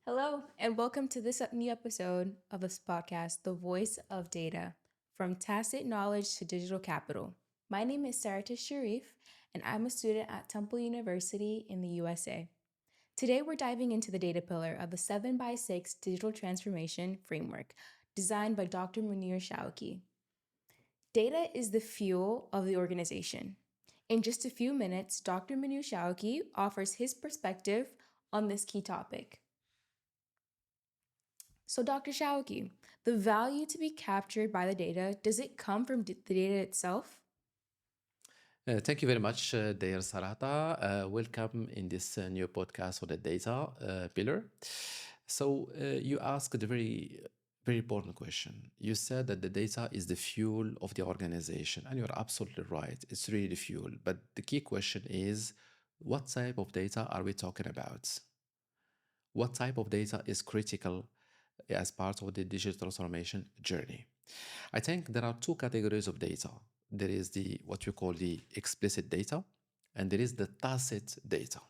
Hello, and welcome to this new episode of this podcast, The Voice of Data From Tacit Knowledge to Digital Capital. My name is Sarata Cherif, and I'm a student at Temple University in the USA. Today, we're diving into the data pillar of the 7x6 Digital Transformation Framework designed by Dr. Mounir Chaouki. Data is the fuel of the organization. In just a few minutes, Dr. Mounir Chaouki offers his perspective on this key topic. So, Dr. Chaouki, the value to be captured by the data, does it come from the data itself? Thank you very much, dear Sarata. Welcome in this new podcast for the data pillar. So you asked a very important question. You said that the data is the fuel of the organization, and you're absolutely right. It's really the fuel. But the key question is, what type of data are we talking about? What type of data is critical as part of the digital transformation journey? I think there are two categories of data. There is the what we call the explicit data, and there is the tacit data.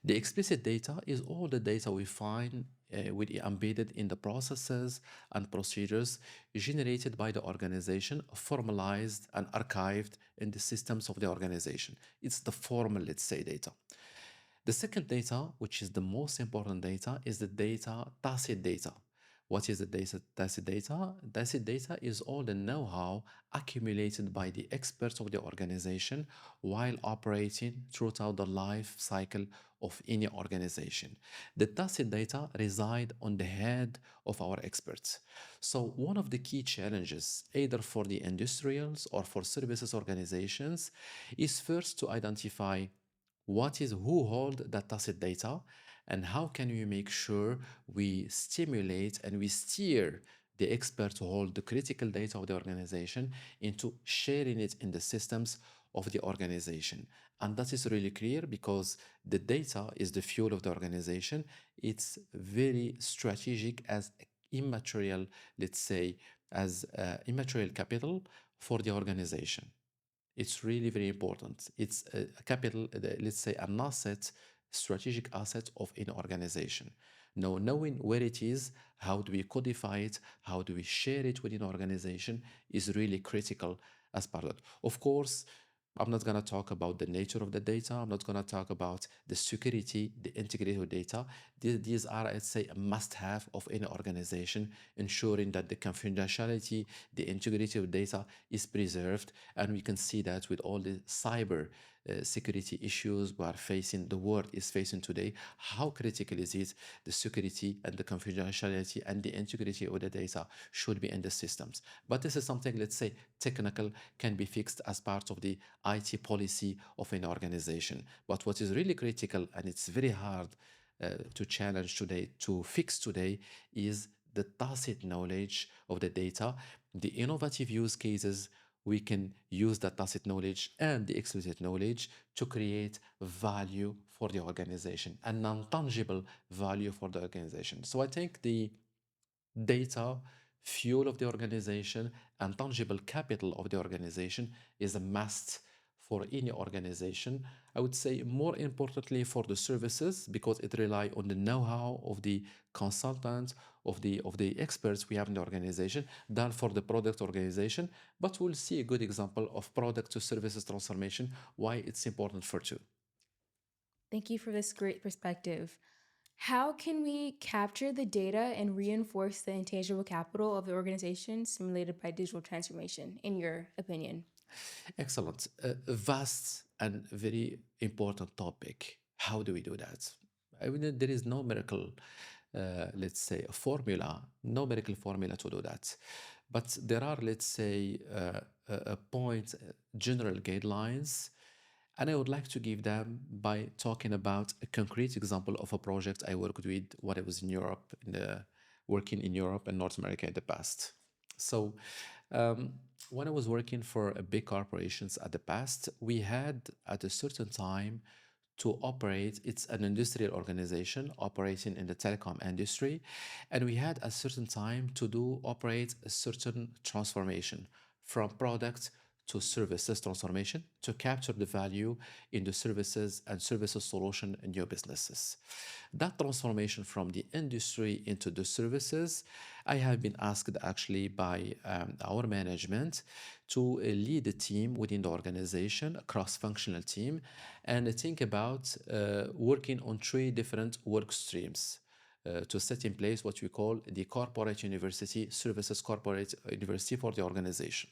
The explicit data is all the data we find with embedded in the processes and procedures generated by the organization, formalized and archived in the systems of the organization. It's the formal, let's say, data. The second data, which is the most important data, is the data tacit data. What is the tacit data? Tacit data is all the know-how accumulated by the experts of the organization while operating throughout the life cycle of any organization. The tacit data reside on the head of our experts. So one of the key challenges, either for the industrials or for services organizations, is first to identify who hold that tacit data, and how can we make sure we stimulate and we steer the experts who hold the critical data of the organization into sharing it in the systems of the organization. And that is really clear because the data is the fuel of the organization. It's very strategic as immaterial, let's say, as immaterial capital for the organization. It's really very important. It's a capital, let's say, an asset, strategic asset of an organization. Now, knowing where it is, how do we codify it, how do we share it within an organization is really critical as part of it. Of course, I'm not going to talk about the nature of the data. I'm not going to talk about the security, the integrity of data. These are, I'd say, a must-have of any organization, ensuring that the confidentiality, the integrity of data is preserved. And we can see that with all the cyber security issues we are facing, the world is facing today. How critical is it? The security and the confidentiality and the integrity of the data should be in the systems. But this is something, let's say, technical, can be fixed as part of the IT policy of an organization. But what is really critical, and it's very hard to challenge today, to fix today, is the tacit knowledge of the data, the innovative use cases. We can use the tacit knowledge and the explicit knowledge to create value for the organization, a non-tangible value for the organization. So I think the data, fuel of the organization, and tangible capital of the organization is a must for any organization. I would say more importantly for the services, because it rely on the know-how of the consultants, of the experts we have in the organization, than for the product organization. But we'll see a good example of product to services transformation, why it's important for two. Thank you for this great perspective. How can we capture the data and reinforce the intangible capital of the organization simulated by digital transformation, in your opinion? Excellent. A vast and very important topic. How do we do that? I mean, there is no miracle, let's say, a formula, no miracle formula to do that. But there are, let's say, a point, general guidelines, and I would like to give them by talking about a concrete example of a project I worked with when I was in Europe, working in Europe and North America in the past. So, when I was working for a big corporations at the past, we had at a certain time to operate. It's an industrial organization operating in the telecom industry, and we had a certain time to do operate a certain transformation from product to services transformation to capture the value in the services and services solution in your businesses. That transformation from the industry into the services, I have been asked actually by our management to lead a team within the organization, a cross-functional team, and think about working on three different work streams to set in place what we call the corporate university, services corporate university for the organization.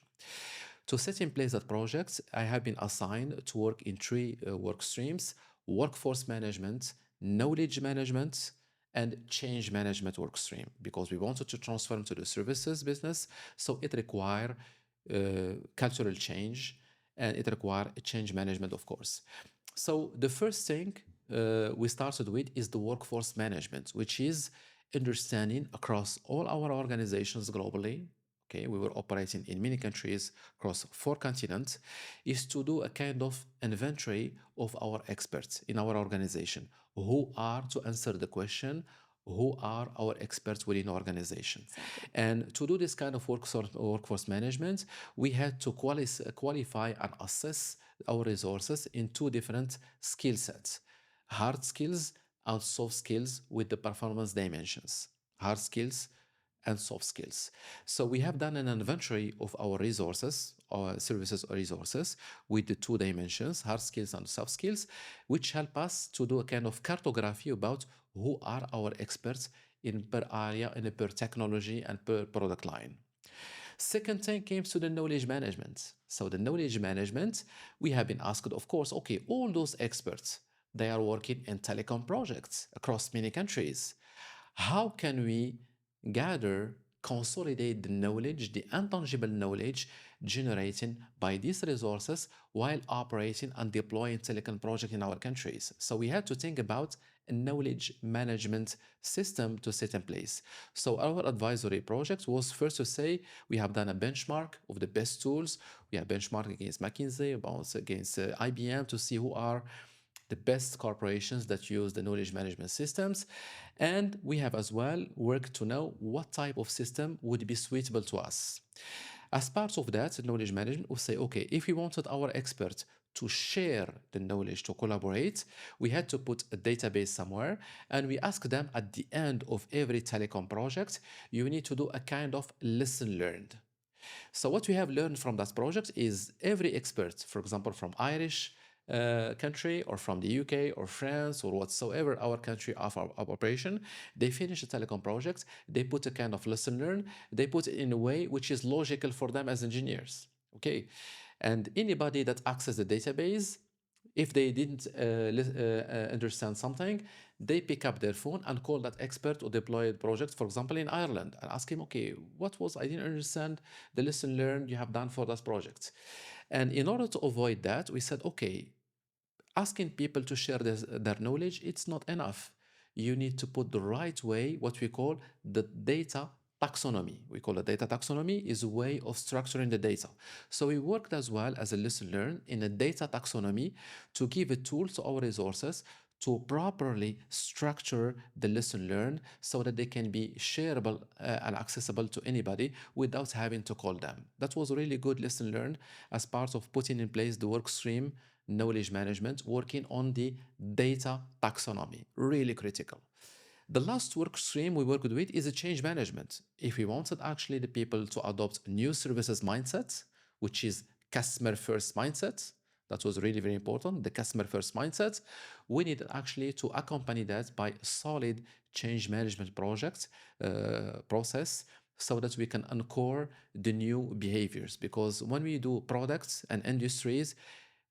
To set in place that project, I have been assigned to work in three work streams: workforce management, knowledge management, and change management work stream, because we wanted to transform to the services business. So it required cultural change, and it required change management, of course. So the first thing we started with is the workforce management, which is understanding across all our organizations globally. Okay, we were operating in many countries across 4 continents, is to do a kind of inventory of our experts in our organization. Who are, to answer the question, who are our experts within organization? Exactly. And to do this kind of workforce management, we had to qualify and assess our resources in two different skill sets: hard skills and soft skills with the performance dimensions. Hard skills and soft skills. So we have done an inventory of our resources, our services or resources, with the two dimensions, hard skills and soft skills, which help us to do a kind of cartography about who are our experts in per area, in per technology and per product line. Second thing came to the knowledge management. So the knowledge management, we have been asked, of course, okay, all those experts, they are working in telecom projects across many countries. How can we gather, consolidate the knowledge, the intangible knowledge generated by these resources while operating and deploying telecom projects in our countries? So we had to think about a knowledge management system to set in place. So our advisory project was first to say we have done a benchmark of the best tools. We have benchmarked against McKinsey, against IBM, to see who are the best corporations that use the knowledge management systems. And we have as well worked to know what type of system would be suitable to us. As part of that knowledge management, we say, okay, if we wanted our experts to share the knowledge, to collaborate, we had to put a database somewhere, and we ask them at the end of every telecom project, you need to do a kind of lesson learned. So what we have learned from that project is every expert, for example, from Irish country or from the UK or France or whatsoever our country of our operation, they finish a telecom project, they put a kind of lesson learned, they put it in a way which is logical for them as engineers. Okay, and anybody that access the database, if they didn't understand something, they pick up their phone and call that expert or deploy a project, for example, in Ireland, and ask him, okay, what was, I didn't understand the lesson learned you have done for that project. And in order to avoid that, we said, okay, asking people to share their knowledge, it's not enough. You need to put the right way, what we call the data taxonomy. We call it data taxonomy is a way of structuring the data. So we worked as well as a lesson learned in a data taxonomy to give a tool to our resources to properly structure the lesson learned so that they can be shareable and accessible to anybody without having to call them. That was a really good lesson learned as part of putting in place the work stream knowledge management, working on the data taxonomy, really critical. The last work stream we worked with is a change management. If we wanted actually the people to adopt new services mindset, which is customer first mindset, that was really very important, the customer first mindset, we needed actually to accompany that by a solid change management project process so that we can anchor the new behaviors. Because when we do products and industries,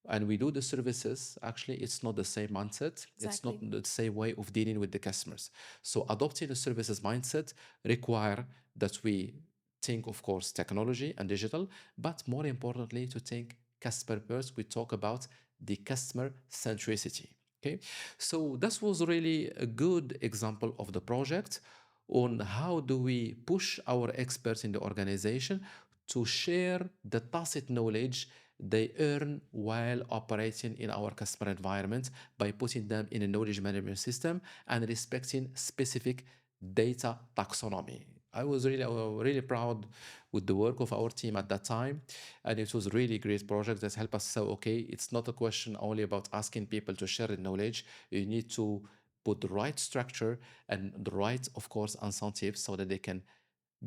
and we do the services, actually it's not the same mindset. Exactly. It's not the same way of dealing with the customers. So adopting a services mindset require that we think, of course, technology and digital, but more importantly to think customer first. We talk about the customer centricity. Okay, so this was really a good example of the project on how do we push our experts in the organization to share the tacit knowledge they earn while operating in our customer environment by putting them in a knowledge management system and respecting specific data taxonomy. I was really proud with the work of our team at that time, and it was really great project that helped us. So okay, it's not a question only about asking people to share the knowledge. You need to put the right structure and the right, of course, incentives so that they can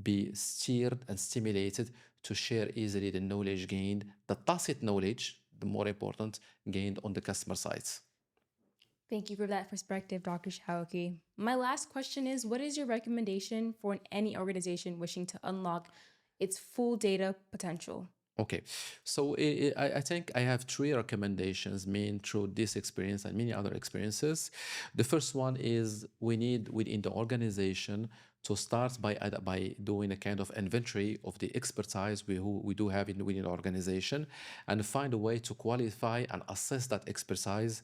be steered and stimulated to share easily the knowledge gained, the tacit knowledge, the more important, gained on the customer sites. Thank you for that perspective, Dr. Chaouki. My last question is, what is your recommendation for any organization wishing to unlock its full data potential? Okay, so I think I have three recommendations made through this experience and many other experiences. The first one is we need within the organization to start by doing a kind of inventory of the expertise we do have within the organization, and find a way to qualify and assess that expertise.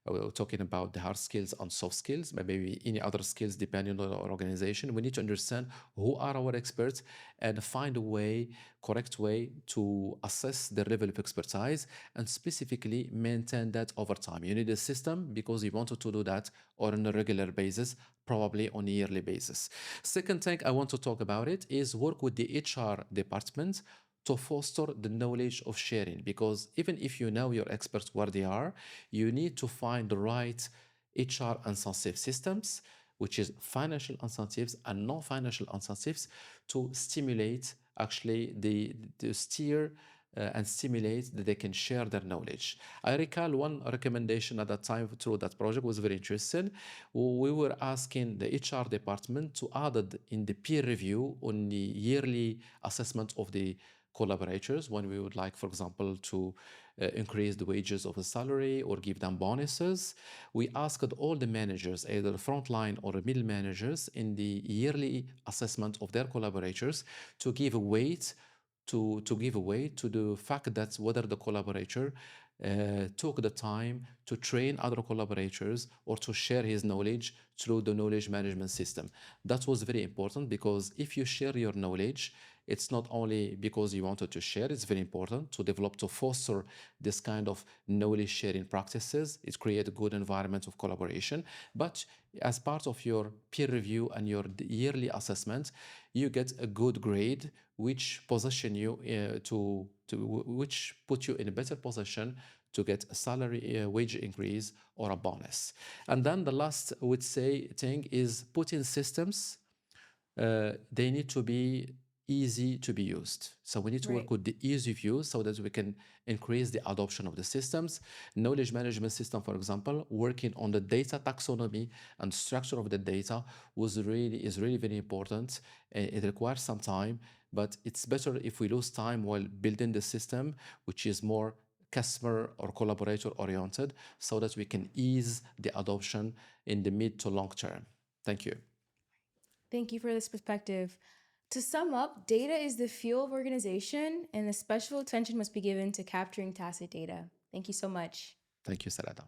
We're talking about the hard skills and soft skills, but maybe any other skills depending on our organization. We need to understand who are our experts and find a way, correct way to assess the level of expertise and specifically maintain that over time. You need a system because you wanted to do that on a regular basis, probably on a yearly basis. Second thing I want to talk about it is work with the HR department to foster the knowledge of sharing, because even if you know your experts where they are, you need to find the right HR incentive systems, which is financial incentives and non-financial incentives, to stimulate actually the steer and stimulate that they can share their knowledge. I recall one recommendation at that time through that project was very interesting. We were asking the HR department to add it in the peer review on the yearly assessment of the collaborators when we would like, for example, to increase the wages of a salary or give them bonuses. We asked all the managers, either frontline or middle managers, in the yearly assessment of their collaborators to give a weight to the fact that whether the collaborator took the time to train other collaborators or to share his knowledge through the knowledge management system. That was very important because if you share your knowledge, it's not only because you wanted to share, it's very important to develop, to foster this kind of knowledge sharing practices. It creates a good environment of collaboration. But as part of your peer review and your yearly assessment, you get a good grade, which position you which put you in a better position to get a salary wage increase or a bonus. And then the last I would say thing is put in systems. They need to be easy to be used. So we need to work with the ease of use so that we can increase the adoption of the systems. Knowledge management system, for example, working on the data taxonomy and structure of the data is really very important. It requires some time, but it's better if we lose time while building the system, which is more customer or collaborator oriented, so that we can ease the adoption in the mid to long term. Thank you. Thank you for this perspective. To sum up, data is the fuel of organization, and a special attention must be given to capturing tacit data. Thank you so much. Thank you, Sarata.